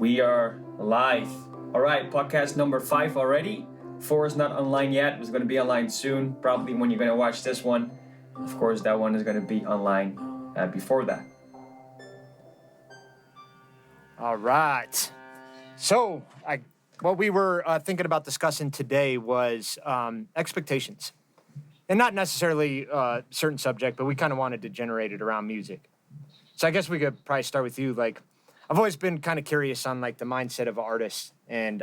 We are live. All right, podcast number 5 already. 4 is not online yet. It's going to be online soon, probably when you're going to watch this one. Of course, that one is going to be online before that. All right. So, what we were thinking about discussing today was expectations. And not necessarily a certain subject, but we kind of wanted to generate it around music. So I guess we could probably start with you. Like, I've always been kind of curious on, like, the mindset of artists and,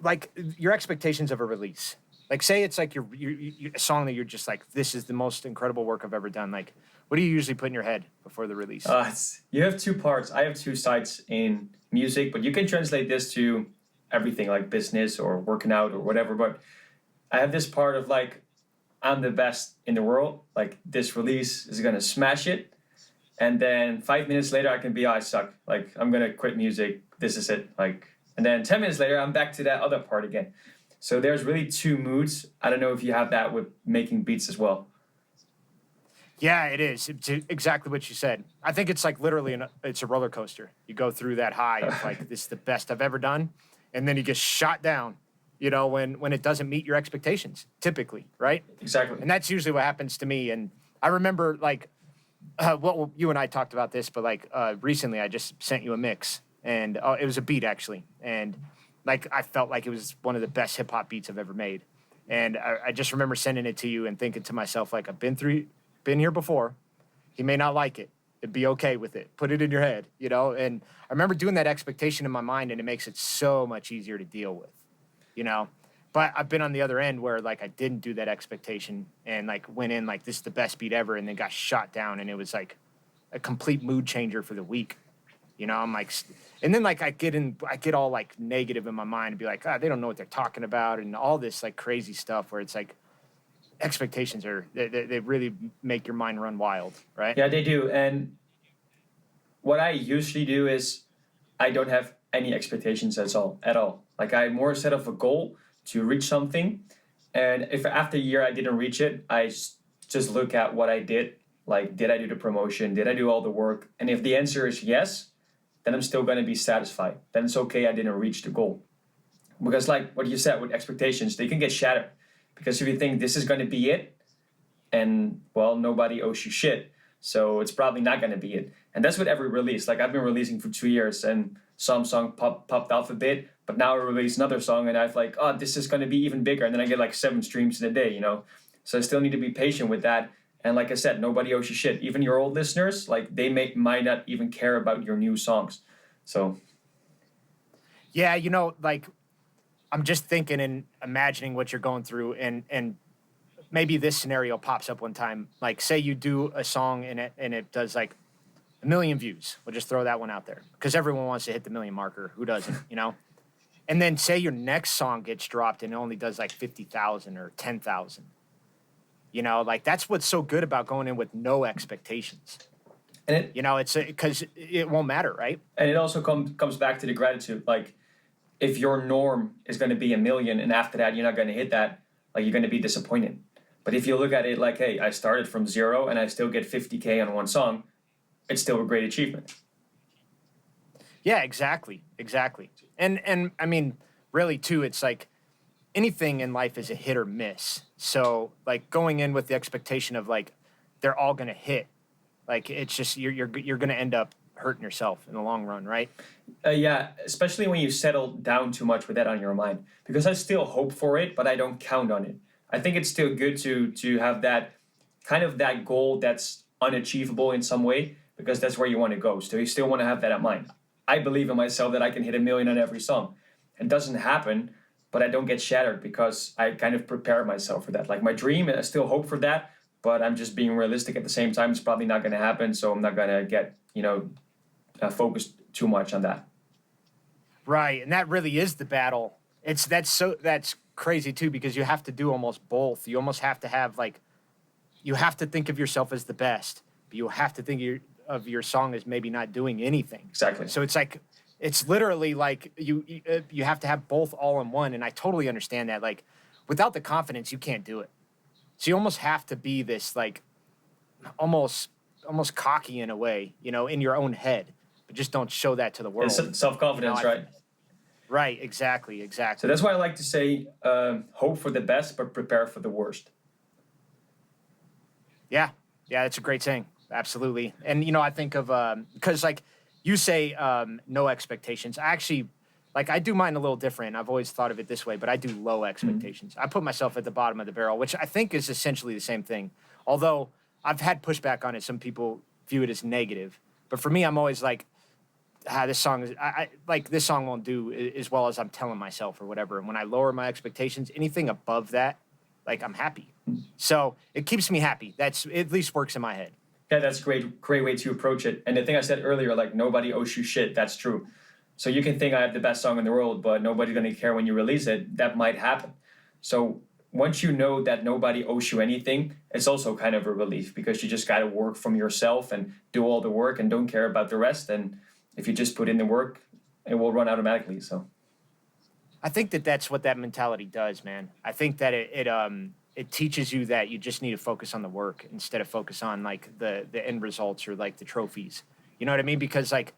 like, your expectations of a release. Like, say it's, like, a song that you're just like, this is the most incredible work I've ever done. Like, what do you usually put in your head before the release? You have 2 parts. I have 2 sides in music, but you can translate this to everything, like business or working out or whatever. But I have this part of, like, I'm the best in the world. Like, this release is going to smash it. And then 5 minutes later, I can be, I suck. Like, I'm going to quit music. This is it. Like, and then 10 minutes later, I'm back to that other part again. So there's really 2 moods. I don't know if you have that with making beats as well. Yeah, it is. It's exactly what you said. I think it's like literally, it's a roller coaster. You go through that high of like, this is the best I've ever done. And then you get shot down, you know, when it doesn't meet your expectations, typically, right? Exactly. And that's usually what happens to me. And I remember like, well, you and I talked about this, but like recently I just sent you a mix and it was a beat actually. And like, I felt like it was one of the best hip hop beats I've ever made. And I just remember sending it to you and thinking to myself, like, I've been here before. He may not like it. It'd be okay with it. Put it in your head, you know? And I remember doing that expectation in my mind and it makes it so much easier to deal with, you know? But I've been on the other end where like I didn't do that expectation and like went in like this is the best beat ever and then got shot down and it was like a complete mood changer for the week. You know, I'm like, and then like I get all like negative in my mind and be like, they don't know what they're talking about and all this like crazy stuff where it's like expectations they really make your mind run wild, right? Yeah, they do. And what I usually do is I don't have any expectations at all. Like I more set up a goal to reach something. And if after a year I didn't reach it, I just look at what I did. Like, did I do the promotion? Did I do all the work? And if the answer is yes, then I'm still going to be satisfied. Then it's okay I didn't reach the goal. Because like what you said with expectations, they can get shattered. Because if you think this is going to be it, and well, nobody owes you shit, so it's probably not going to be it. And that's with every release. Like I've been releasing for 2 years and some song popped off a bit, but now I release another song and I've like, oh, this is going to be even bigger. And then I get like 7 streams in a day, you know? So I still need to be patient with that. And like I said, nobody owes you shit. Even your old listeners, like they might not even care about your new songs. So. Yeah, you know, like I'm just thinking and imagining what you're going through and maybe this scenario pops up one time. Like say you do a song and it does like 1 million views. We'll just throw that one out there because everyone wants to hit the 1 million marker. Who doesn't, you know? And then say your next song gets dropped and it only does like 50,000 or 10,000. You know, like that's what's so good about going in with no expectations. And you know, it's because it won't matter, right? And it also comes back to the gratitude. Like if your norm is going to be 1 million and after that you're not going to hit that, like you're going to be disappointed. But if you look at it like, hey, I started from 0 and I still get 50K on one song, it's still a great achievement. Yeah, exactly. And I mean, really too, it's like anything in life is a hit or miss. So like going in with the expectation of like they're all going to hit, like it's just you're going to end up hurting yourself in the long run, right? Yeah, especially when you settle down too much with that on your mind. Because I still hope for it, but I don't count on it. I think it's still good to have that kind of that goal that's unachievable in some way, because that's where you want to go. So you still want to have that in mind. I believe in myself that I can hit 1 million on every song. It doesn't happen, but I don't get shattered because I kind of prepare myself for that. Like my dream, I still hope for that, but I'm just being realistic at the same time. It's probably not going to happen, so I'm not going to get, focused too much on that. Right, and that really is the battle. That's crazy too because you have to do almost both. You almost have to have like, you have to think of yourself as the best, but you have to think of your song as maybe not doing anything. Exactly. So it's like, it's literally like you have to have both all in one, and I totally understand that. Like, without the confidence, you can't do it. So you almost have to be this like, almost cocky in a way, you know, in your own head. but just don't show that to the world. It's self-confidence, right? Right, exactly. So that's why I like to say, hope for the best, but prepare for the worst. Yeah, that's a great saying. Absolutely. And, I think of, because like you say, no expectations. I actually, like, I do mine a little different. I've always thought of it this way, but I do low expectations. I put myself at the bottom of the barrel, which I think is essentially the same thing. Although I've had pushback on it. Some people view it as negative. But for me, I'm always like, this song is, this song won't do as well as I'm telling myself or whatever. And when I lower my expectations, anything above that, like, I'm happy. So it keeps me happy. It at least works in my head. Yeah, that's a great way to approach it. And the thing I said earlier, like, nobody owes you shit, that's true. So you can think I have the best song in the world, but nobody's going to care when you release it. That might happen. So once you know that nobody owes you anything, it's also kind of a relief, because you just got to work from yourself and do all the work and don't care about the rest. And if you just put in the work, it will run automatically. So I think that's what that mentality does, man. I think that it teaches you that you just need to focus on the work instead of focus on like the end results or like the trophies. You know what I mean? Because like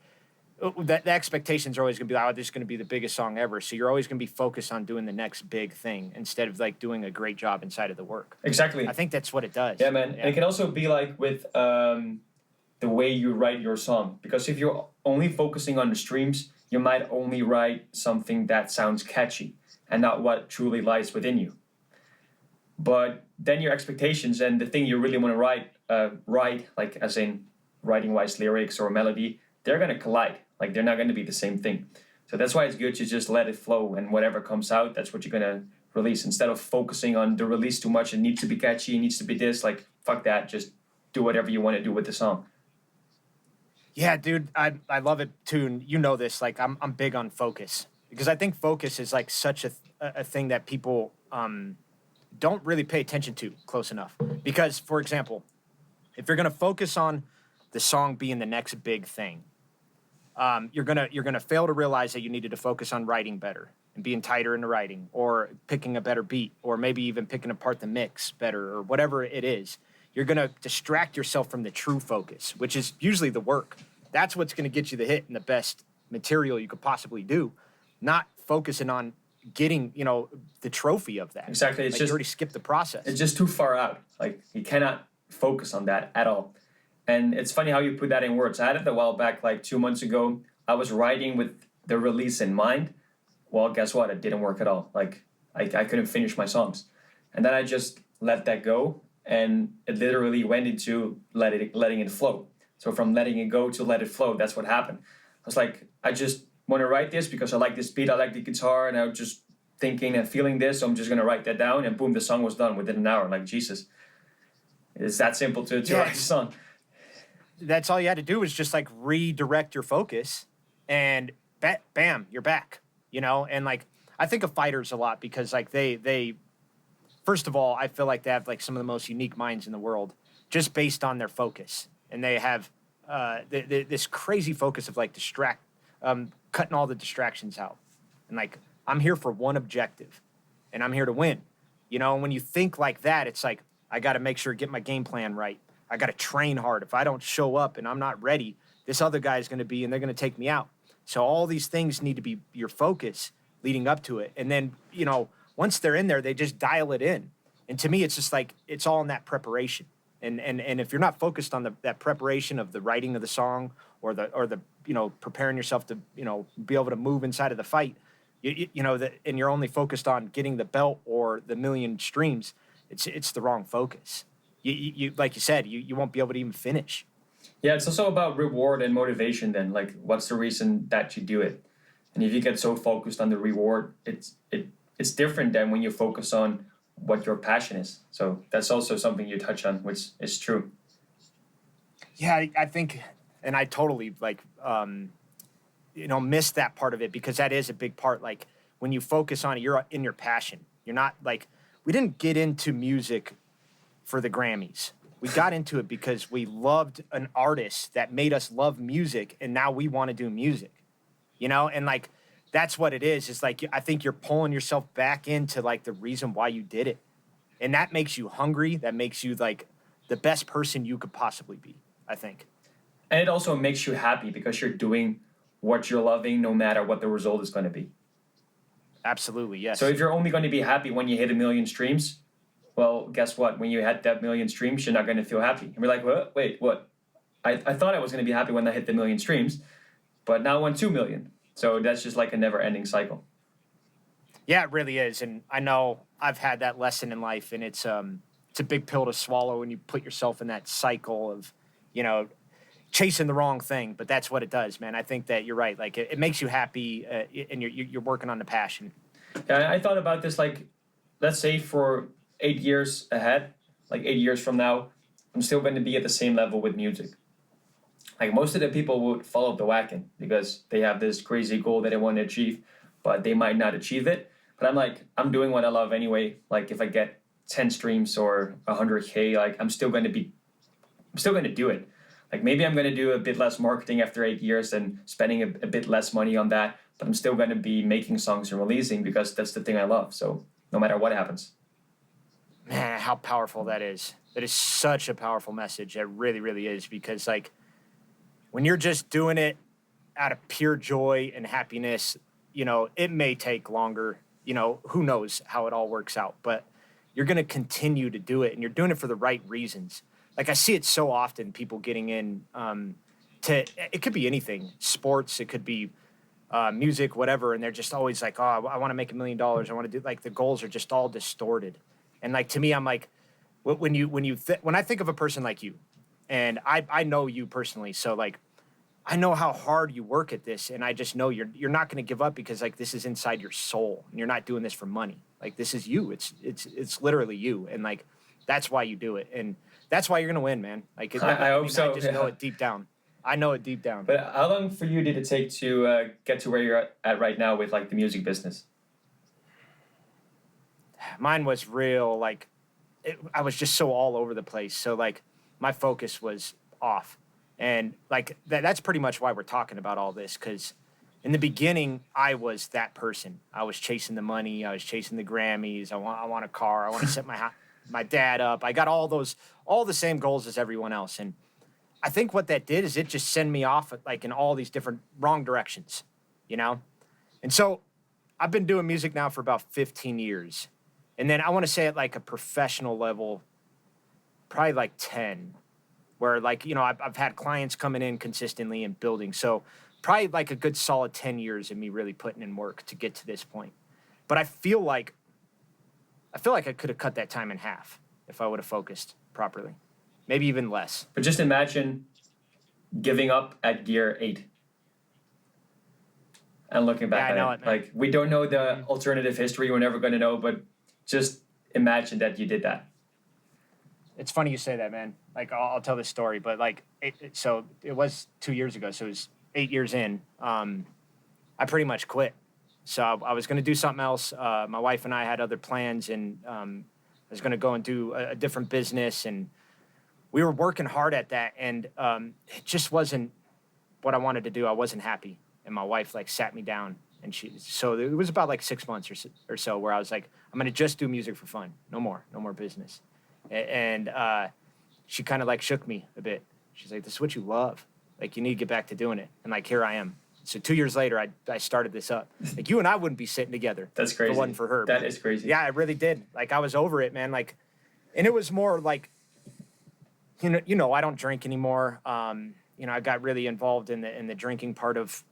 the expectations are always going to be like, oh, this is going to be the biggest song ever. So you're always going to be focused on doing the next big thing instead of like doing a great job inside of the work. Exactly. I think that's what it does. Yeah, man. Yeah. And it can also be like with the way you write your song. Because if you're only focusing on the streams, you might only write something that sounds catchy and not what truly lies within you. But then your expectations and the thing you really want to write, like as in writing-wise lyrics or melody, they're going to collide. Like, they're not going to be the same thing. So that's why it's good to just let it flow, and whatever comes out, that's what you're going to release. Instead of focusing on the release too much, it needs to be catchy, it needs to be this, like, fuck that. Just do whatever you want to do with the song. Yeah, dude, I love it too. You know this, like I'm big on focus, because I think focus is like such a thing that people don't really pay attention to close enough. Because, for example, if you're gonna focus on the song being the next big thing, you're gonna fail to realize that you needed to focus on writing better and being tighter in the writing, or picking a better beat, or maybe even picking apart the mix better, or whatever it is. You're going to distract yourself from the true focus, which is usually the work. That's what's going to get you the hit and the best material you could possibly do, not focusing on getting, the trophy of that. Exactly. It's like, just, you already skipped the process. It's just too far out. Like, you cannot focus on that at all. And it's funny how you put that in words. I had it a while back, like 2 months ago. I was writing with the release in mind. Well, guess what? It didn't work at all. Like, I couldn't finish my songs. And then I just let that go. And it literally went into letting it flow. So from letting it go to let it flow, that's what happened. I was like, I just want to write this because I like this beat, I like the guitar, and I was just thinking and feeling this, so I'm just going to write that down, and boom, the song was done within an hour. Like, Jesus. It's that simple to write a song. That's all you had to do was just, like, redirect your focus, and bam, you're back, And, like, I think of fighters a lot because, like, they first of all, I feel like they have like some of the most unique minds in the world just based on their focus. And they have this crazy focus of like cutting all the distractions out. And like, I'm here for one objective and I'm here to win. And when you think like that, it's like, I got to make sure to get my game plan right. I got to train hard. If I don't show up and I'm not ready, this other guy is going to be, and they're going to take me out. So all these things need to be your focus leading up to it. And then, once they're in there, they just dial it in. And to me, it's just like, it's all in that preparation. And if you're not focused on that preparation of the writing of the song or the preparing yourself to, be able to move inside of the fight, and you're only focused on getting the belt or the million streams, it's the wrong focus. You like you said, you won't be able to even finish. Yeah, it's also about reward and motivation then. Like, what's the reason that you do it? And if you get so focused on the reward, it's different than when you focus on what your passion is. So that's also something you touch on, which is true. Yeah, I think, and I totally miss that part of it, because that is a big part. Like, when you focus on it, you're in your passion. You're not like, we didn't get into music for the Grammys. We got into it because we loved an artist that made us love music, and now we want to do music, and like, that's what it is. It's like, I think you're pulling yourself back into like the reason why you did it. And that makes you hungry. That makes you like the best person you could possibly be, I think. And it also makes you happy because you're doing what you're loving no matter what the result is going to be. Absolutely, yes. So if you're only going to be happy when you hit 1 million streams, well, guess what? When you hit that 1 million streams, you're not going to feel happy. And we're like, what? Wait, what? I thought I was going to be happy when I hit the 1 million streams, but now I want 2 million. So that's just like a never-ending cycle. Yeah, it really is. And I know I've had that lesson in life, and it's a big pill to swallow when you put yourself in that cycle of, you know, chasing the wrong thing. But that's what it does, man. I think that you're right. Like it makes you happy, and you're working on the passion. Yeah, I thought about this, like, let's say for 8 years ahead, like 8 years from now, I'm still going to be at the same level with music. Like most of the people would follow the wagon because they have this crazy goal that they want to achieve, but they might not achieve it. But I'm like, I'm doing what I love anyway. Like if I get 10 streams or 100K, like I'm still going to do it. Like maybe I'm going to do a bit less marketing after 8 years and spending a bit less money on that, but I'm still going to be making songs and releasing because that's the thing I love. So no matter what happens. Man, how powerful that is. That is such a powerful message. It really, really is, because like when you're just doing it out of pure joy and happiness, you know, it may take longer, you know, who knows how it all works out, but you're going to continue to do it, and you're doing it for the right reasons. Like I see it so often, people getting in it could be anything, sports, it could be music, whatever. And they're just always like, oh, I want to make $1 million. I want to do, like, the goals are just all distorted. And like, to me, I'm like, when I think of a person like you, and I know you personally, so like, I know how hard you work at this, and I just know you're not going to give up, because like this is inside your soul, and you're not doing this for money. Like this is you. It's literally you, and like that's why you do it, and that's why you're going to win, man. Like I hope so. I just know it deep down. I know it deep down. But how long for you did it take to get to where you're at right now with like the music business? Mine was real, like I was just so all over the place. So like my focus was off. And like that's pretty much why we're talking about all this, because in the beginning, I was that person. I was chasing the money. I was chasing the Grammys. I want a car. I want to set my dad up. I got all the same goals as everyone else. And I think what that did is it just sent me off like in all these different wrong directions, you know? And so I've been doing music now for about 15 years. And then I want to say at like a professional level, probably like 10. Where like, you know, I've had clients coming in consistently and building. So probably like a good solid 10 years of me really putting in work to get to this point. But I feel like I could have cut that time in half if I would have focused properly. Maybe even less. But just imagine giving up at gear 8 and looking back at it. Like we don't know the alternative history. We're never going to know, but just imagine that you did that. It's funny you say that, man. Like, I'll tell this story, but like, so it was 2 years ago. So it was 8 years in. I pretty much quit. So I was going to do something else. My wife and I had other plans, and I was going to go and do a different business, and we were working hard at that. And it just wasn't what I wanted to do. I wasn't happy. And my wife like sat me down, and so it was about like 6 months or so where I was like, I'm going to just do music for fun. No more business. And she kind of like shook me a bit. She's like, this is what you love. Like, you need to get back to doing it. And like, here I am. So 2 years later, I started this up. Like, you and I wouldn't be sitting together. That's crazy. If it wasn't for her. That is crazy. Yeah, I really did. Like, I was over it, man. Like, and it was more like, you know, I don't drink anymore. You know, I got really involved in the drinking part of,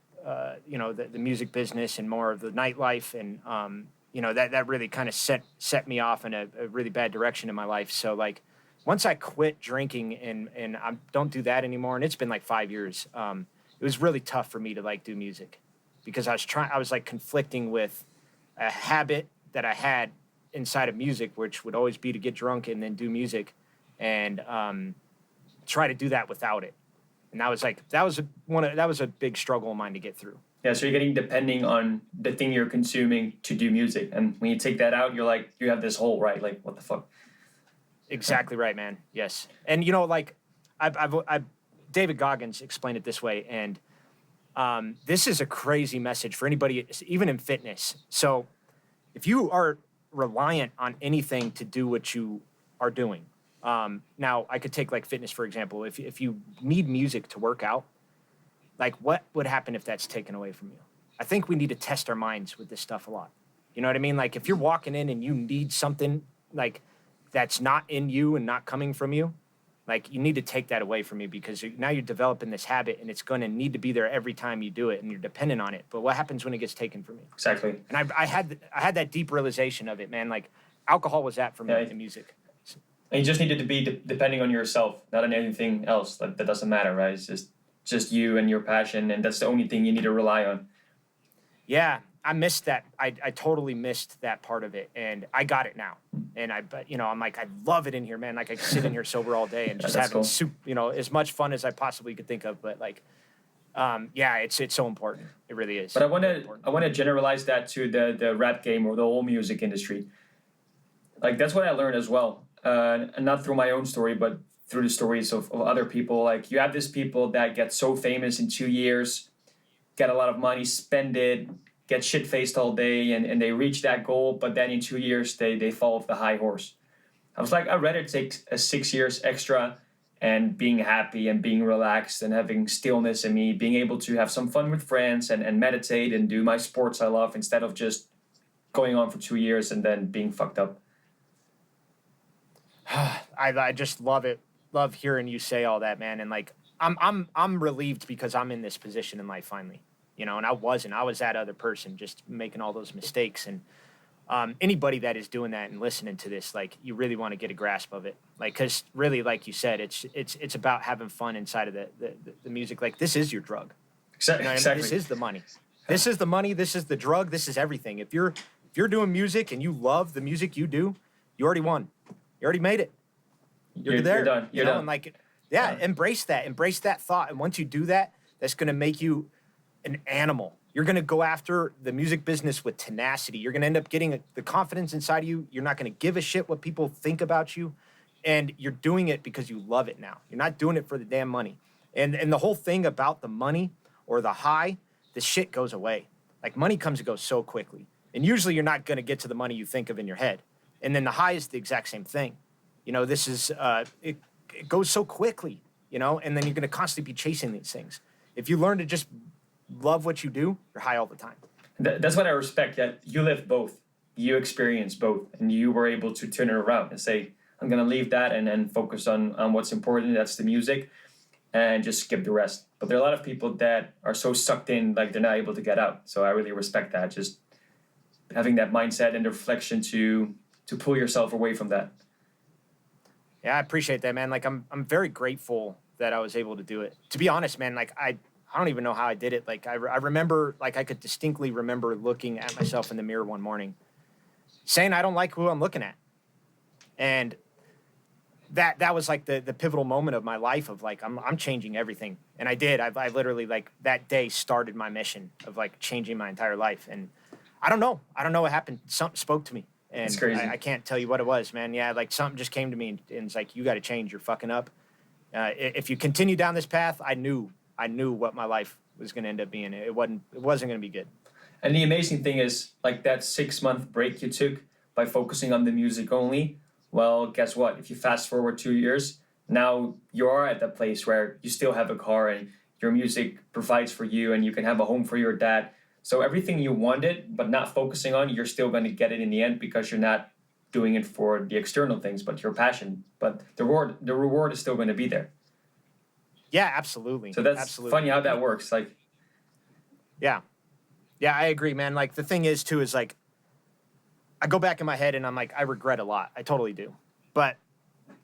you know, the music business and more of the nightlife. And, you know, that really kind of set me off in a really bad direction in my life. So like, once I quit drinking and I don't do that anymore, and it's been like 5 years, it was really tough for me to like do music, because I was like conflicting with a habit that I had inside of music, which would always be to get drunk and then do music, and try to do that without it. And that was a big struggle of mine to get through. Yeah, so you're getting depending on the thing you're consuming to do music. And when you take that out, you're like, you have this hole, right? Like, what the fuck? Exactly right, man. Yes. And, you know, like, I've David Goggins explained it this way. And this is a crazy message for anybody, even in fitness. So if you are reliant on anything to do what you are doing, Now, I could take like fitness, for example. If you need music to work out, like what would happen if that's taken away from you? I think we need to test our minds with this stuff a lot. You know what I mean? Like if you're walking in and you need something like that's not in you and not coming from you, like you need to take that away from you because now you're developing this habit and it's going to need to be there every time you do it and you're dependent on it. But what happens when it gets taken from you? Exactly. And I had that deep realization of it, man. Like alcohol was that for me in music. And you just needed to be depending on yourself, not on anything else. Like that doesn't matter, right? It's just you and your passion, and that's the only thing you need to rely on. Yeah, I missed that. I totally missed that part of it, and I got it now. And but I'm like, I love it in here, man. Like I could sit in here sober all day and just having cool. As much fun as I possibly could think of. But like, it's so important. It really is. But I want to generalize that to the rap game or the whole music industry. Like that's what I learned as well, and not through my own story, but through the stories of other people. Like you have these people that get so famous in 2 years, get a lot of money, spend it, get shit-faced all day, and they reach that goal, but then in 2 years, they fall off the high horse. I was like, I'd rather take 6 years extra and being happy and being relaxed and having stillness in me, being able to have some fun with friends and meditate and do my sports I love instead of just going on for 2 years and then being fucked up. I just love it. Love hearing you say all that, man. And like, I'm relieved because I'm in this position in life finally. And I wasn't. I was that other person just making all those mistakes. And anybody that is doing that and listening to this, like, you really want to get a grasp of it. Like, because really, like you said, it's about having fun inside of the music. Like, this is your drug. Exactly. This is the money. This is the money. This is the drug. This is everything. If you're doing music and you love the music you do, you already won. You already made it. You're there. You're done. You're done. And like, embrace that. Embrace that thought. And once you do that, that's going to make you an animal. You're going to go after the music business with tenacity. You're going to end up getting the confidence inside of you. You're not going to give a shit what people think about you. And you're doing it because you love it now. You're not doing it for the damn money. And the whole thing about the money or the high, the shit goes away. Like money comes and goes so quickly. And usually you're not going to get to the money you think of in your head. And then the high is the exact same thing. This is, it goes so quickly, and then you're going to constantly be chasing these things. If you learn to just love what you do, you're high all the time. That's what I respect, that you lived both. You experienced both, and you were able to turn it around and say, I'm going to leave that and then focus on what's important, that's the music, and just skip the rest. But there are a lot of people that are so sucked in, like they're not able to get out. So I really respect that, just having that mindset and the reflection to pull yourself away from that. Yeah, I appreciate that, man. Like, I'm very grateful that I was able to do it. To be honest, man, like, I don't even know how I did it. Like, I remember, like, I could distinctly remember looking at myself in the mirror one morning, saying I don't like who I'm looking at. And that was, like, the pivotal moment of my life of, like, I'm changing everything. And I did. I literally, like, that day started my mission of, like, changing my entire life. And I don't know. I don't know what happened. Something spoke to me. And it's crazy. I can't tell you what it was, man. Yeah, like something just came to me and it's like, you got to change. You're fucking up. If you continue down this path, I knew what my life was going to end up being. It wasn't going to be good. And the amazing thing is, like that 6-month break you took by focusing on the music only, well, guess what? If you fast forward 2 years, now you are at that place where you still have a car and your music provides for you and you can have a home for your dad. So everything you wanted but not focusing on, you're still going to get it in the end because you're not doing it for the external things, but your passion. But the reward is still going to be there. Yeah, absolutely. So that's funny how that works. Like, yeah, I agree, man. Like the thing is too is like, I go back in my head and I'm like, I regret a lot. I totally do. But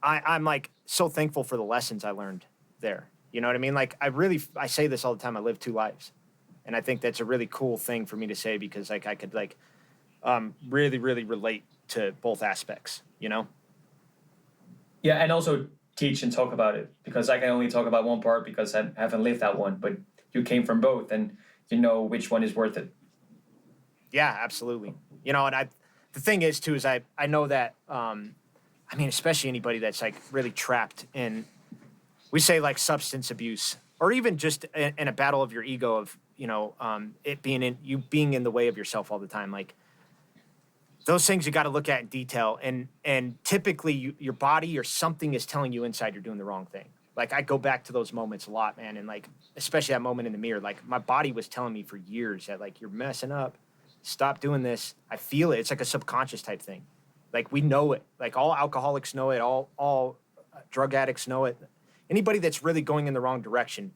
I'm like so thankful for the lessons I learned there. You know what I mean? Like I say this all the time. I live 2 lives. And I think that's a really cool thing for me to say because like I could like really, really relate to both aspects, Yeah, and also teach and talk about it because I can only talk about one part because I haven't lived that one, but you came from both and you know which one is worth it. Yeah, absolutely. And the thing is too is I know that especially anybody that's like really trapped in, we say like substance abuse or even just in a battle of your ego of it being in the way of yourself all the time. Like those things you got to look at in detail. And typically your body or something is telling you inside you're doing the wrong thing. Like I go back to those moments a lot, man. And like, especially that moment in the mirror, like my body was telling me for years that like, you're messing up, stop doing this. I feel it. It's like a subconscious type thing. Like we know it, like all alcoholics know it. All drug addicts know it. Anybody that's really going in the wrong direction,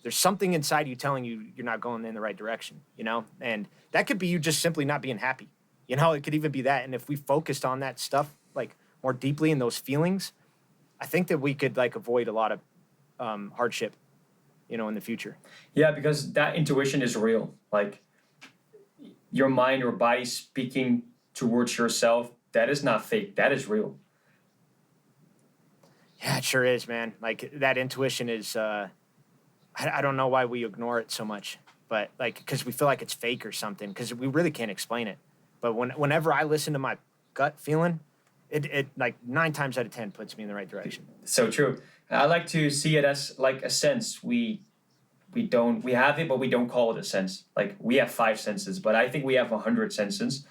there's something inside you telling you you're not going in the right direction, you know? And that could be you just simply not being happy. You know, it could even be that. And if we focused on that stuff, like more deeply in those feelings, I think that we could like avoid a lot of hardship, you know, in the future. Yeah, because that intuition is real. Like your mind or body speaking towards yourself, that is not fake. That is real. Yeah, it sure is, man. Like that intuition is, I don't know why we ignore it so much, but like, because we feel like it's fake or something, because we really can't explain it. But whenever I listen to my gut feeling, it like 9 times out of 10 puts me in the right direction. So true. I like to see it as like a sense. We have it, but we don't call it a sense. Like we have 5 senses, but I think we have 100 senses,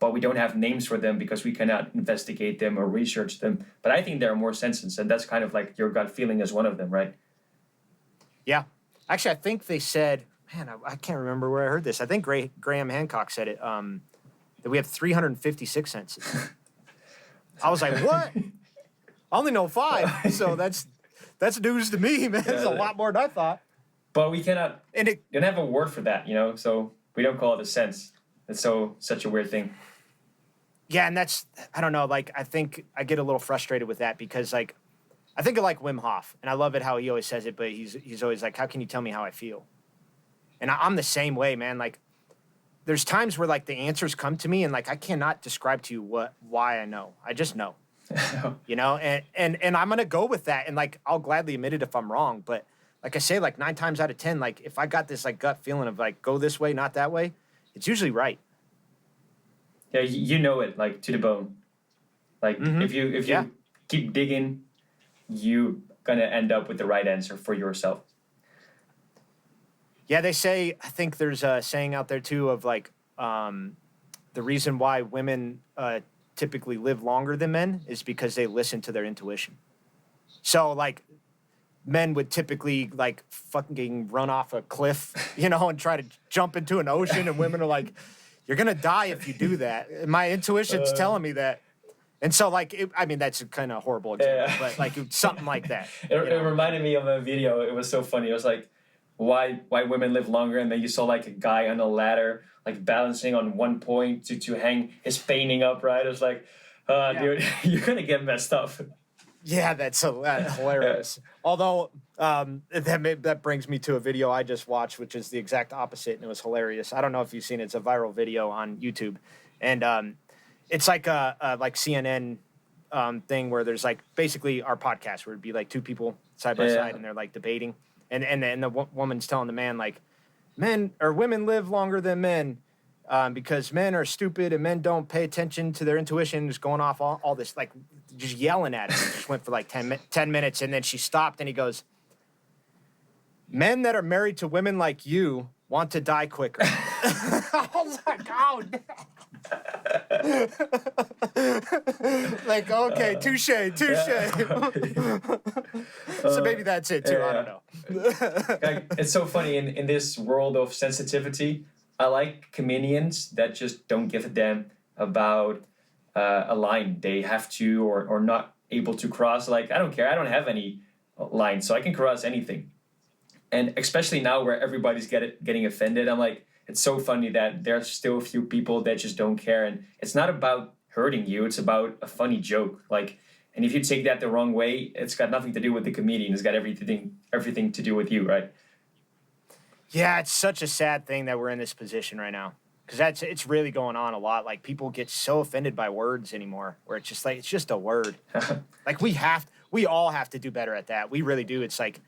but we don't have names for them because we cannot investigate them or research them. But I think there are more senses, and that's kind of like your gut feeling is one of them, right? Yeah. Actually, I think they said, man, I can't remember where I heard this. I think Graham Hancock said it, that we have 356 senses. I was like, what? I only know 5. So that's news to me, man. It's a lot more than I thought. But we cannot, don't have a word for that, you know? So we don't call it a sense. It's such a weird thing. Yeah, and that's, I don't know, like, I think I get a little frustrated with that because, like, I think of, like, Wim Hof, and I love it how he always says it, but he's always like, how can you tell me how I feel? And I'm the same way, man. Like, there's times where, like, the answers come to me, and, like, I cannot describe to you why I know. I just know. You know? And I'm going to go with that, and, like, I'll gladly admit it if I'm wrong, but, like I say, like, 9 times out of 10, like, if I got this, like, gut feeling of, like, go this way, not that way, it's usually right. Yeah, you know it, like, to the bone. Like, if you keep digging, you're going to end up with the right answer for yourself. Yeah, they say, I think there's a saying out there, too, of, like, the reason why women typically live longer than men is because they listen to their intuition. So, like, men would typically, like, fucking run off a cliff, you know, and try to jump into an ocean, and women are like, you're going to die if you do that. And my intuition's telling me that. And so, like, I mean, that's a kind of horrible example, but, like, something like that. It reminded me of a video. It was so funny. It was like, why women live longer, and then you saw, like, a guy on a ladder, like, balancing on one point to hang his painting up, right? It was like, dude, you're going to get messed up. Yeah, that's hilarious. Although, that brings me to a video I just watched, which is the exact opposite, and it was hilarious. I don't know if you've seen it. It's a viral video on YouTube. And it's like a like CNN thing where there's, like, basically our podcast where it'd be, like, 2 people side by side, and they're, like, debating. And the woman's telling the man, like, men or women live longer than men because men are stupid and men don't pay attention to their intuition. Just going off all this, like, just yelling at him. It just went for like 10 minutes, and then she stopped, and he goes, men that are married to women like you want to die quicker. I was like, oh, like, okay, touche. So maybe that's it too. I don't know. It's so funny in this world of sensitivity. I like comedians that just don't give a damn about a line they have to or not able to cross. Like, I don't care. I don't have any line, so I can cross anything. And especially now where everybody's getting offended, I'm like, it's so funny that there's still a few people that just don't care. And it's not about hurting you. It's about a funny joke. Like, and if you take that the wrong way, it's got nothing to do with the comedian. It's got everything to do with you, right? Yeah, it's such a sad thing that we're in this position right now. Because it's really going on a lot. Like, people get so offended by words anymore, where it's just like, it's just a word. Like, we all have to do better at that. We really do. It's like,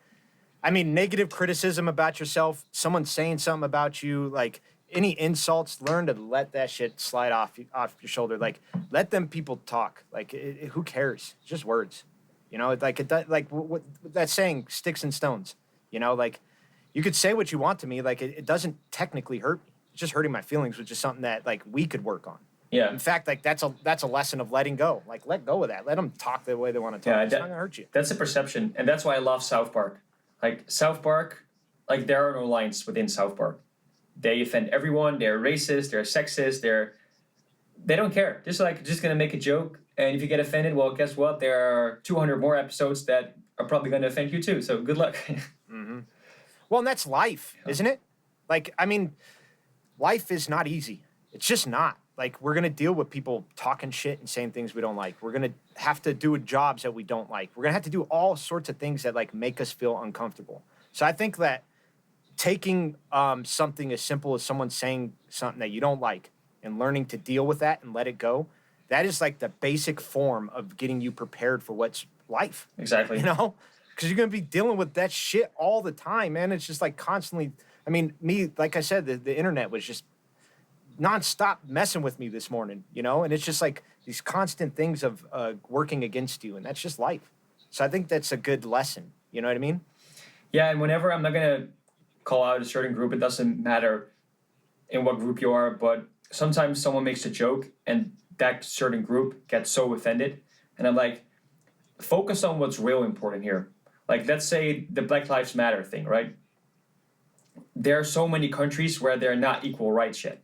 I mean, negative criticism about yourself, someone saying something about you, like, any insults, learn to let that shit slide off your shoulder. Like, let them people talk. Like, who cares? It's just words. You know, like, what that saying, sticks and stones. You know, like, you could say what you want to me. Like, it doesn't technically hurt me. It's just hurting my feelings, which is something that, like, we could work on. Yeah. In fact, like that's a lesson of letting go. Like let go of that. Let them talk the way they want to talk. Yeah, It's not gonna hurt you. that's a perception, and that's why I love South Park. Like South Park, like there are no lines within South Park. They offend everyone. They're racist. They're sexist. They don't care. Just gonna make a joke, and if you get offended, well, guess what? There are 200 more episodes that are probably gonna offend you too. So good luck. Well, and that's life, isn't it? Like, I mean, life is not easy. It's just not. Like, we're going to deal with people talking shit and saying things we don't like. We're going to have to do jobs that we don't like. We're going to have to do all sorts of things that, like, make us feel uncomfortable. So I think that taking something as simple as someone saying something that you don't like and learning to deal with that and let it go, that is, like, the basic form of getting you prepared for what's life. Exactly. You know? Because you're going to be dealing with that shit all the time, man. It's just, like, constantly... I mean, like I said, the internet was just nonstop messing with me this morning, you know? And it's just like these constant things of working against you, and that's just life. So I think that's a good lesson. You know what I mean? Yeah, and whenever I'm not going to call out a certain group, it doesn't matter in what group you are, but sometimes someone makes a joke and that certain group gets so offended. And I'm like, focus on what's real important here. Like, let's say the Black Lives Matter thing, right? There are so many countries where they're not equal rights yet.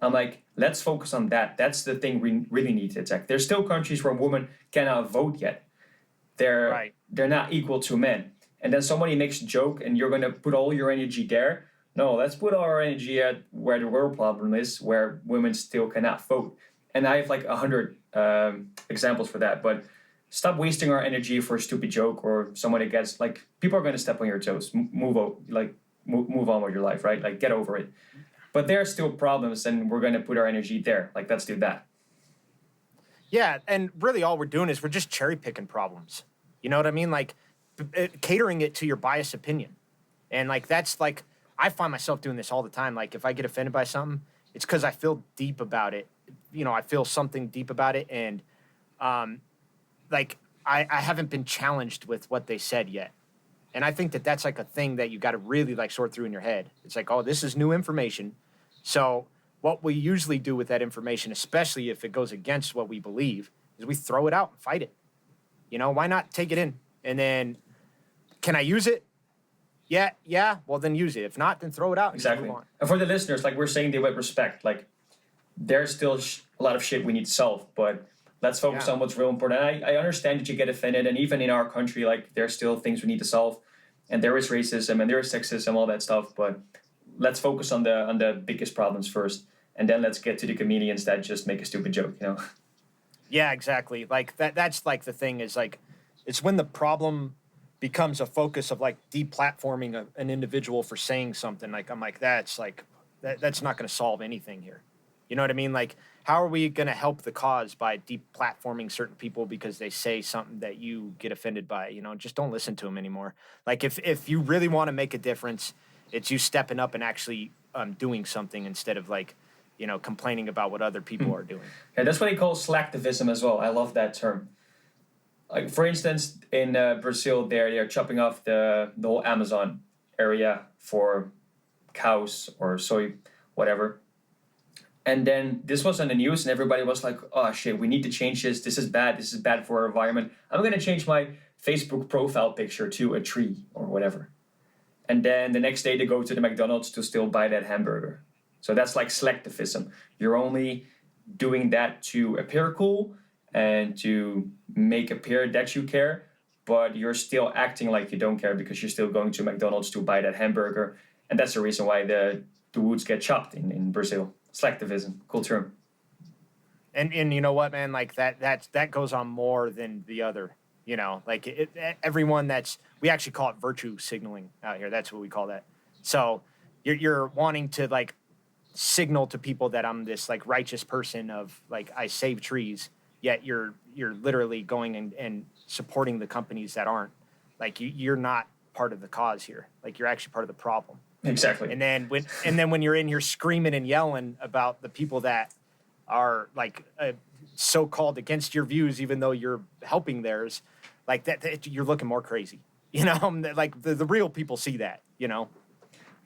I'm like, let's focus on that. That's the thing we really need to attack. There's still countries where women cannot vote yet. They're not equal to men. And then somebody makes a joke and you're going to put all your energy there. No, let's put all our energy at where the real problem is, where women still cannot vote. And I have like 100 examples for that. But stop wasting our energy for a stupid joke or someone that gets, like, people are going to step on your toes. Move on with your life, right? Like, get over it. But there are still problems, and we're going to put our energy there. Like, let's do that. Yeah, and really all we're doing is we're just cherry-picking problems. You know what I mean? Like, catering it to your biased opinion. And, like, that's, like, I find myself doing this all the time. Like, if I get offended by something, it's because I feel deep about it. You know, I feel something deep about it, and, like, I haven't been challenged with what they said yet. And I think that that's, like, a thing that you got to really, like, sort through in your head. It's like, oh, this is new information. So what we usually do with that information, especially if it goes against what we believe, is we throw it out and fight it. You know, why not take it in? And then, can I use it? Yeah. Well, then use it. If not, then throw it out and exactly. move on. And for the listeners, like we're saying, they with respect. Like, there's still a lot of shit we need to solve, but let's focus on what's real important. And I understand that you get offended, and even in our country, like, there's still things we need to solve, and there is racism and there is sexism, all that stuff. But let's focus on the biggest problems first, and then let's get to the comedians that just make a stupid joke, you know? Yeah, exactly. Like that's like the thing is, like, it's when the problem becomes a focus of, like, deplatforming an individual for saying something. Like, I'm like, that's not going to solve anything here. You know what I mean? Like, how are we going to help the cause by deplatforming certain people because they say something that you get offended by? You know, just don't listen to them anymore. Like, if you really want to make a difference, it's you stepping up and actually doing something instead of, like, you know, complaining about what other people are doing. Yeah, that's what they call slacktivism as well. I love that term. Like, for instance, in Brazil, they're chopping off the whole Amazon area for cows or soy, whatever. And then this was on the news, and everybody was like, oh, shit, we need to change this. This is bad. This is bad for our environment. I'm going to change my Facebook profile picture to a tree or whatever. And then the next day they go to the McDonald's to still buy that hamburger. So that's like slacktivism. You're only doing that to appear cool and to make appear that you care, but you're still acting like you don't care because you're still going to McDonald's to buy that hamburger. And that's the reason why the woods get chopped in Brazil. Slacktivism, cool term. And you know what, man? Like, that goes on more than the other. You know, like, everyone we actually call it virtue signaling out here. That's what we call that. So you're wanting to, like, signal to people that I'm this, like, righteous person of, like, I save trees, yet you're literally going and supporting the companies that aren't. Like, you're not part of the cause here. Like, you're actually part of the problem. Exactly. And then when you're in here screaming and yelling about the people that are, like, so-called against your views, even though you're helping theirs, like, that you're looking more crazy. You know, like, the real people see that, you know?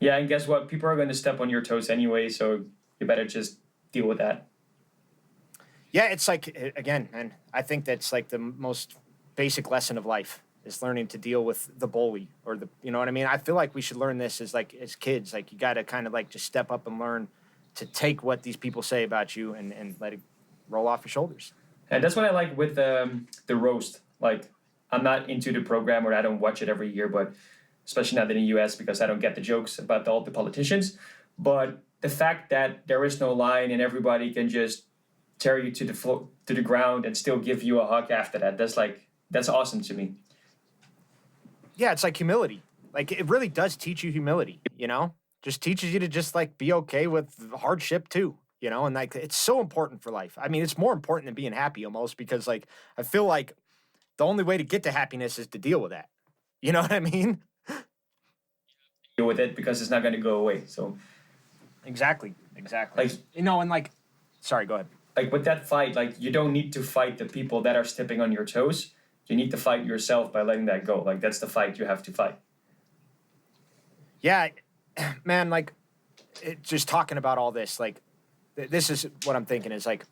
Yeah, and guess what? People are going to step on your toes anyway, so you better just deal with that. Yeah, it's like again, man. I think that's like the most basic lesson of life is learning to deal with the bully or the, you know what I mean. I feel like we should learn this as like as kids. Like you got to kind of like just step up and learn to take what these people say about you and let it roll off your shoulders. And that's what I like with the roast. Like, I'm not into the program or I don't watch it every year, but especially not in the US because I don't get the jokes about all the politicians. But the fact that there is no line and everybody can just tear you to the floor, to the ground and still give you a hug after that, that's awesome to me. Yeah, it's like humility. Like it really does teach you humility, you know? Just teaches you to just like be okay with hardship too, you know? And like it's so important for life. I mean, it's more important than being happy almost because like I feel like the only way to get to happiness is to deal with that. You know what I mean? Deal with it because it's not going to go away. So, Exactly. Exactly. like, You know, and like sorry, go ahead. like with that fight, like you don't need to fight the people that are stepping on your toes. You need to fight yourself by letting that go. Like that's the fight you have to fight. Yeah, man, like just talking about all this, like this is what I'm thinking is like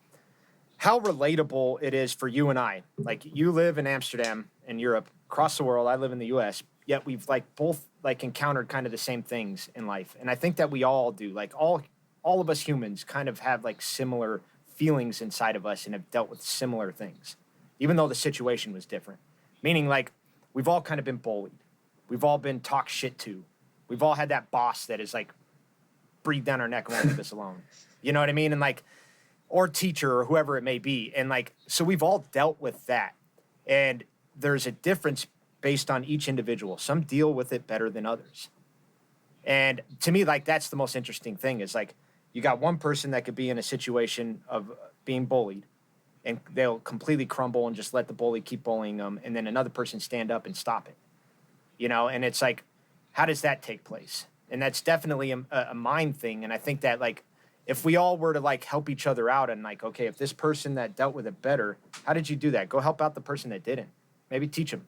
how relatable it is for you and I. Like you live in Amsterdam in Europe, across the world. I live in the U.S. Yet we've like both like encountered kind of the same things in life, and I think that we all do. Like all of us humans kind of have like similar feelings inside of us and have dealt with similar things, even though the situation was different. Meaning, like we've all kind of been bullied, we've all been talked shit to, we've all had that boss that is like breathe down our neck and won't leave us alone. You know what I mean? And like or teacher or whoever it may be. And like, so we've all dealt with that. And there's a difference based on each individual. Some deal with it better than others. And to me, like, that's the most interesting thing is like, you got one person that could be in a situation of being bullied and they'll completely crumble and just let the bully keep bullying them. And then another person stand up and stop it, you know? And it's like, how does that take place? And that's definitely a mind thing. And I think that like, if we all were to like help each other out and like, okay, if this person that dealt with it better, how did you do that? Go help out the person that didn't. Maybe teach them,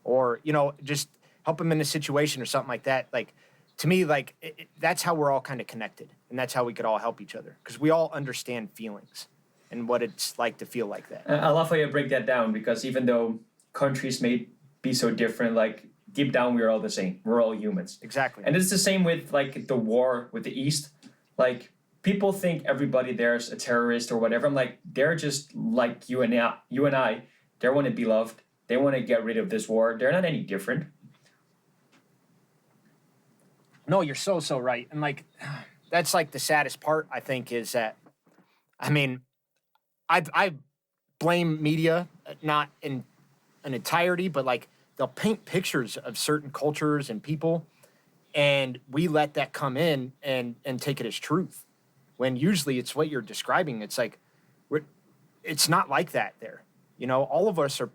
or you know, just help them in a situation or something like that. Like to me, like that's how we're all kind of connected, and that's how we could all help each other because we all understand feelings and what it's like to feel like that. I love how you break that down because even though countries may be so different, like deep down we're all the same. We're all humans. Exactly. And it's the same with like the war with the East. Like people think everybody there's a terrorist or whatever. I'm like, they're just like you and I. You and I. They want to be loved. They want to get rid of this war. They're not any different. No, you're so right. And like, that's like the saddest part. I think is that, I mean, I blame media not in an entirety, but like they'll paint pictures of certain cultures and people, and we let that come in and take it as truth. When usually it's what you're describing. It's like, it's not like that there. You know, all of us are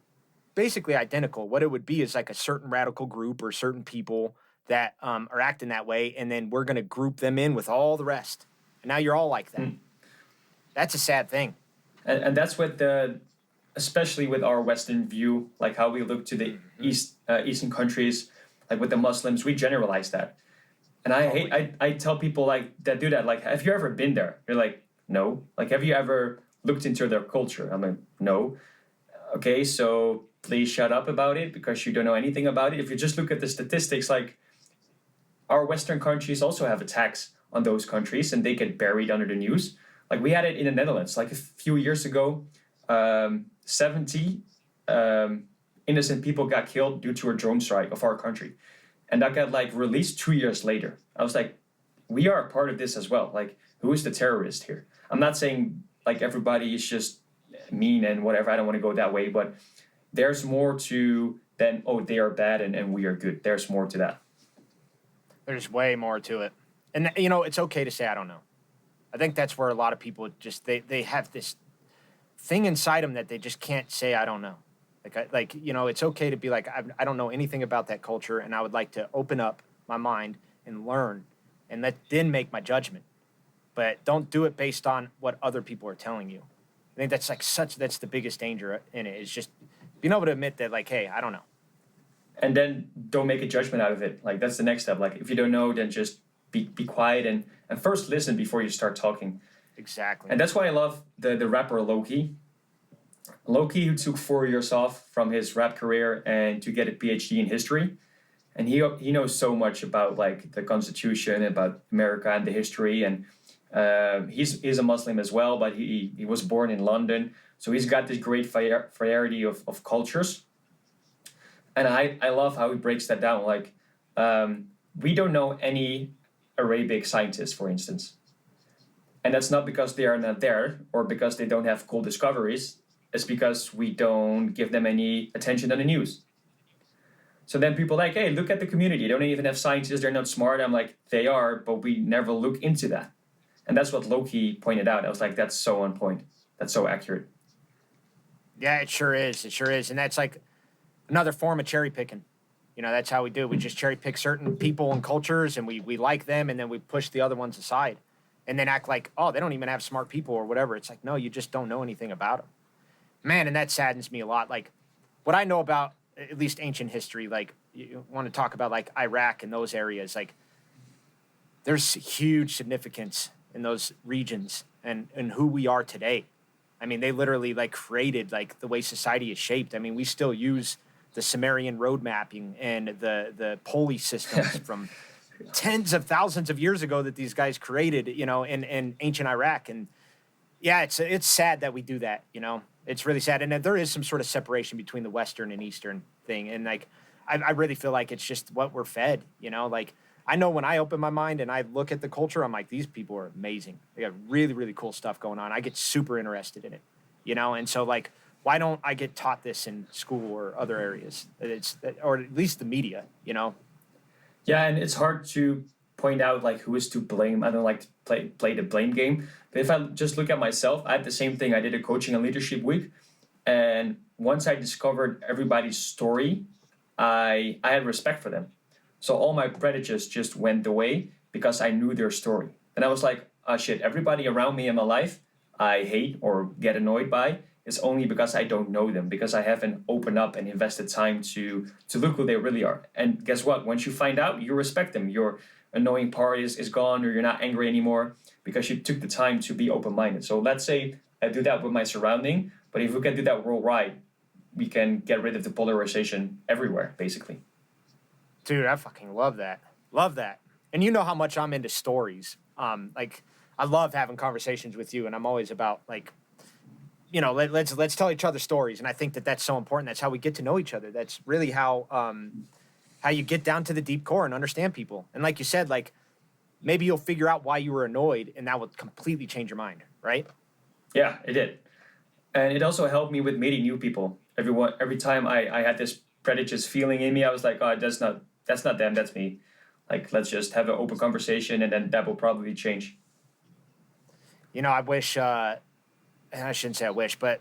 basically identical. What it would be is like a certain radical group or certain people that are acting that way, and then we're going to group them in with all the rest. And now you're all like that. That's a sad thing. And that's what the, especially with our Western view, like how we look to the Eastern countries, like with the Muslims, we generalize that. And I tell people like that do that, like, have you ever been there? You're like, no. Like, have you ever looked into their culture? I'm like, no. Okay, so please shut up about it because you don't know anything about it. If you just look at the statistics, like our Western countries also have attacks on those countries and they get buried under the news. Like we had it in the Netherlands, like a few years ago, 70 innocent people got killed due to a drone strike of our country. And that got like released 2 years later. I was like, we are a part of this as well. Like, who is the terrorist here? I'm not saying like everybody is just mean and whatever. I don't want to go that way, but there's more to than, oh, they are bad and we are good. There's more to that. There's way more to it. And, you know, it's okay to say, I don't know. I think that's where a lot of people just, they have this thing inside them that they just can't say, I don't know. Like, you know, it's okay to be like, I don't know anything about that culture, and I would like to open up my mind and learn and then make my judgment. But don't do it based on what other people are telling you. I think that's like that's the biggest danger in it, is just being able to admit that, like, hey, I don't know. And then don't make a judgment out of it. Like, that's the next step. Like, if you don't know, then just be quiet and first listen before you start talking. Exactly. And that's why I love the rapper Loki. Loki, who took 4 years off from his rap career and to get a PhD in history, and he knows so much about like the Constitution, about America and the history, and he's a Muslim as well, but he was born in London, so he's got this great variety of cultures, and I love how he breaks that down. Like we don't know any Arabic scientists, for instance, and that's not because they are not there or because they don't have cool discoveries. It's because we don't give them any attention on the news. So then people are like, hey, look at the community. They don't even have scientists. They're not smart. I'm like, they are, but we never look into that. And that's what Loki pointed out. I was like, that's so on point. That's so accurate. Yeah, it sure is. It sure is. And that's like another form of cherry picking. You know, that's how we do. We just cherry pick certain people and cultures, and we like them, and then we push the other ones aside and then act like, oh, they don't even have smart people or whatever. It's like, no, you just don't know anything about them. Man, and that saddens me a lot. Like, what I know about at least ancient history, like, you want to talk about, like, Iraq and those areas, like, there's huge significance in those regions and who we are today. I mean, they literally, like, created, like, the way society is shaped. I mean, we still use the Sumerian road mapping and the pulley systems from tens of thousands of years ago that these guys created, you know, in ancient Iraq. And, yeah, it's sad that we do that, you know. It's really sad. And there is some sort of separation between the Western and Eastern thing. And, like, I really feel like it's just what we're fed, you know. Like, I know when I open my mind and I look at the culture, I'm like, these people are amazing. They got really, really cool stuff going on. I get super interested in it, you know. And so, like, why don't I get taught this in school or other areas? Or at least the media, you know. Yeah, and it's hard to point out like who is to blame. I don't like to play the blame game. But if I just look at myself, I had the same thing. I did a coaching and leadership week, and once I discovered everybody's story, I had respect for them. So all my prejudice just went away because I knew their story. And I was like, oh shit, everybody around me in my life I hate or get annoyed by is only because I don't know them, because I haven't opened up and invested time to look who they really are. And guess what? Once you find out, you respect them. Your annoying part is gone, or you're not angry anymore because you took the time to be open-minded. So let's say I do that with my surrounding, but if we can do that worldwide, we can get rid of the polarization everywhere, basically. Dude, I fucking love that. Love that. And you know how much I'm into stories. Like, I love having conversations with you, and I'm always about, like, you know, let's tell each other stories. And I think that that's so important. That's how we get to know each other. That's really how you get down to the deep core and understand people. And like you said, like, maybe you'll figure out why you were annoyed, and that will completely change your mind, right? Yeah, it did. And it also helped me with meeting new people. Every time I had this prejudice feeling in me, I was like, oh, that's not them, that's me. Like, let's just have an open conversation, and then that will probably change. You know, I wish, and I shouldn't say I wish, but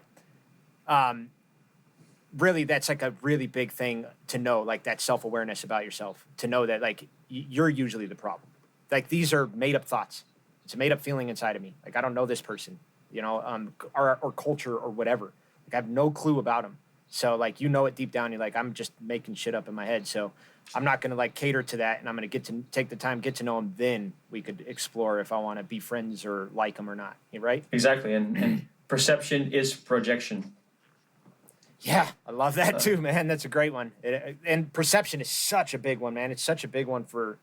really that's like a really big thing to know, like that self-awareness about yourself, to know that, like, you're usually the problem. Like, these are made-up thoughts. It's a made-up feeling inside of me. Like, I don't know this person, you know, or culture or whatever. Like, I have no clue about them. So, like, you know it deep down. You're like, I'm just making shit up in my head. So I'm not going to, like, cater to that, and I'm going to take the time, get to know them. Then we could explore if I want to be friends or like them or not. Right? Exactly. And perception is projection. Yeah, I love that too, man. That's a great one. And perception is such a big one, man. It's such a big one for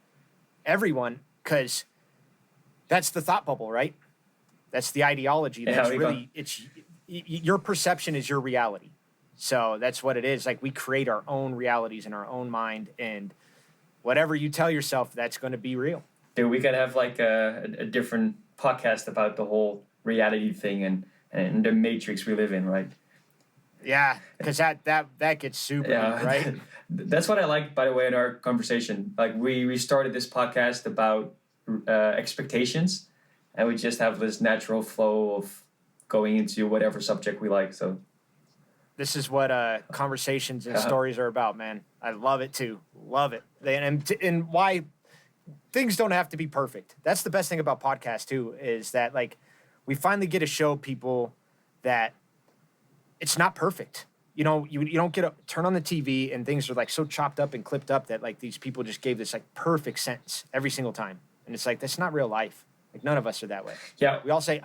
everyone, because that's the thought bubble, right? That's the ideology. That's really, it's your perception is your reality. So that's what it is. Like, we create our own realities in our own mind, and whatever you tell yourself, that's going to be real. Dude, we could have like a different podcast about the whole reality thing and the matrix we live in, right? Yeah, because that gets super deep, right? That's what I like, by the way, in our conversation. Like, we started this podcast about expectations, and we just have this natural flow of going into whatever subject we like. So this is what conversations and stories are about, man. I love it too. Love it. And why things don't have to be perfect. That's the best thing about podcasts too, is that, like, we finally get to show people that it's not perfect. You know, you don't turn on the TV and things are, like, so chopped up and clipped up that, like, these people just gave this, like, perfect sentence every single time. And it's like, that's not real life. Like none of us are that way. Yeah, We all say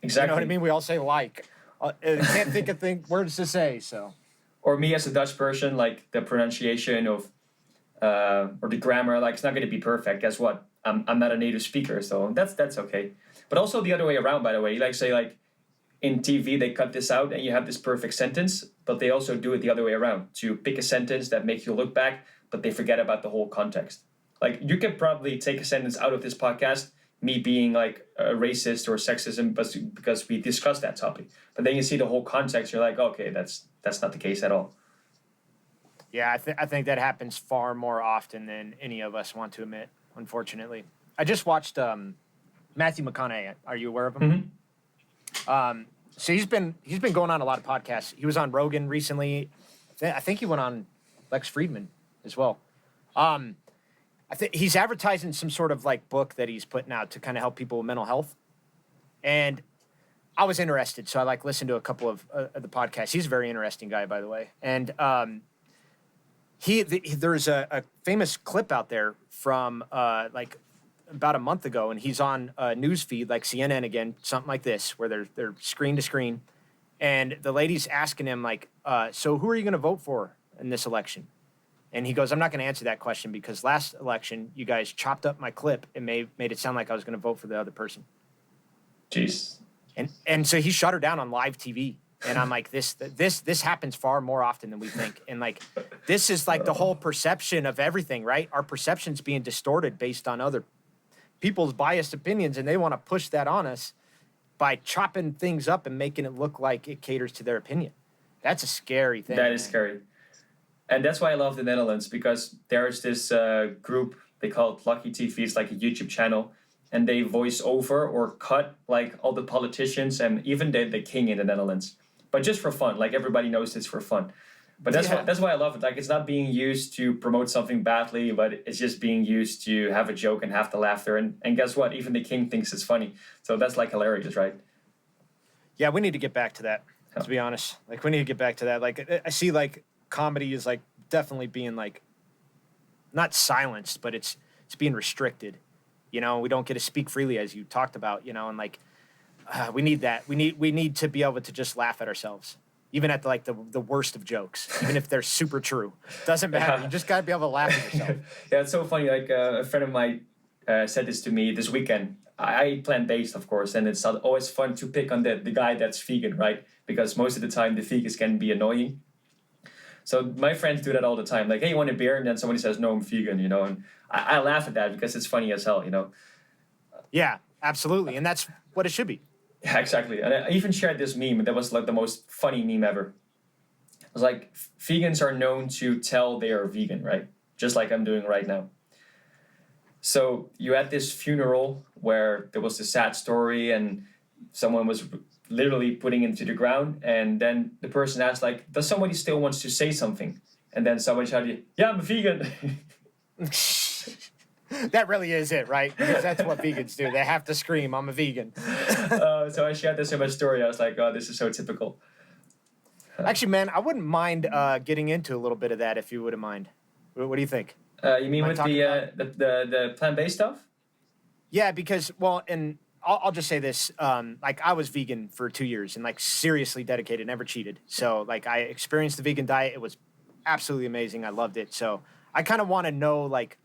exactly. You know what I mean? We all say like. Can't think of words to say. So. Or me as a Dutch person, like the pronunciation of or the grammar, like it's not going to be perfect. Guess what? I'm not a native speaker, so that's okay. But also the other way around, by the way. Like say like in TV they cut this out and you have this perfect sentence, but they also do it the other way around to pick a sentence that makes you look back, but they forget about the whole context. Like you could probably take a sentence out of this podcast, me being like a racist or sexism, but because we discussed that topic. But then you see the whole context, you're like, okay, that's not the case at all. Yeah, I think that happens far more often than any of us want to admit, unfortunately. I just watched Matthew McConaughey. Are you aware of him? Mm-hmm. So he's been going on a lot of podcasts. He was on Rogan recently. I think he went on Lex Friedman as well. I think he's advertising some sort of like book that he's putting out to kind of help people with mental health. And I was interested, so I like listened to a couple of the podcasts. He's a very interesting guy, by the way. And there's a famous clip out there from like about a month ago, and he's on a news feed like CNN again, something like this, where they're screen to screen, and the lady's asking him like, "So who are you going to vote for in this election?" And he goes, "I'm not going to answer that question because last election you guys chopped up my clip and made it sound like I was going to vote for the other person." Jeez. And so he shut her down on live TV. And I'm like, this happens far more often than we think. And like, this is like the whole perception of everything, right? Our perception's being distorted based on other people's biased opinions, and they want to push that on us by chopping things up and making it look like it caters to their opinion. That's a scary thing. That is scary. And that's why I love the Netherlands, because there's this group, they call it Lucky TV. It's like a YouTube channel. And they voice over or cut like all the politicians and even the king in the Netherlands. But just for fun. Like everybody knows it's for fun. But that's why I love it. Like it's not being used to promote something badly, but it's just being used to have a joke and have the laughter. And guess what? Even the king thinks it's funny. So that's like hilarious, right? Yeah, we need to get back to that, to be honest. Like we need to get back to that. Like I see like comedy is like definitely being like not silenced, but it's being restricted. You know, we don't get to speak freely, as you talked about, you know, and like we need that. We need to be able to just laugh at ourselves, even at the worst of jokes, even if they're super true. Doesn't matter. Yeah. You just got to be able to laugh at yourself. Yeah, it's so funny. Like a friend of mine said this to me this weekend. I eat plant-based, of course, and it's always fun to pick on the guy that's vegan, right? Because most of the time the vegans can be annoying. So my friends do that all the time. Like, hey, you want a beer? And then somebody says, no, I'm vegan, you know. And I laugh at that because it's funny as hell, you know. Yeah, absolutely. And that's what it should be. Yeah, exactly. And I even shared this meme that was like the most funny meme ever. It was like, vegans are known to tell they are vegan, right? Just like I'm doing right now. So you had this funeral where there was this sad story and someone was literally putting into the ground, and then the person asked like, does somebody still wants to say something? And then somebody shouted, yeah, I'm a vegan. That really is it, right? Because that's what vegans do. They have to scream, I'm a vegan. So I shared this in my story. I was like, oh, this is so typical. Actually, man, I wouldn't mind getting into a little bit of that if you wouldn't mind. What do you think? You mean with the plant-based stuff? Yeah, because, well, and I'll just say this. Like, I was vegan for 2 years and, like, seriously dedicated, never cheated. So, like, I experienced the vegan diet. It was absolutely amazing. I loved it. So I kind of want to know, like,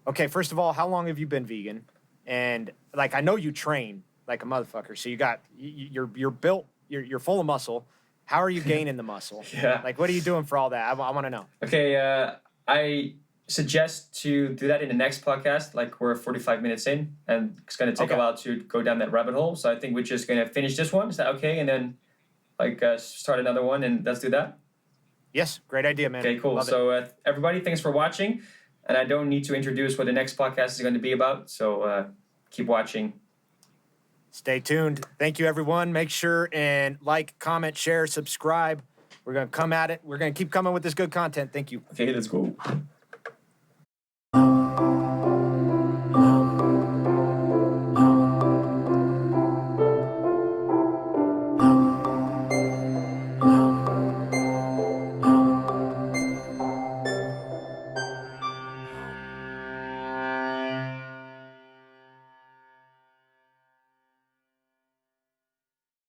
okay, first of all, how long have you been vegan? And, like, I know you train like a motherfucker. So you're built, you're full of muscle. How are you gaining the muscle? Yeah. Like, what are you doing for all that? I want to know. Okay, I suggest to do that in the next podcast. Like, we're 45 minutes in, and it's going to take a while to go down that rabbit hole. So I think we're just going to finish this one. Is that okay? And then, like, start another one, and let's do that? Yes, great idea, man. Okay, cool. Love so everybody, thanks for watching. And I don't need to introduce what the next podcast is going to be about. So keep watching. Stay tuned. Thank you, everyone. Make sure and like, comment, share, subscribe. We're going to come at it. We're going to keep coming with this good content. Thank you. Okay, let's go.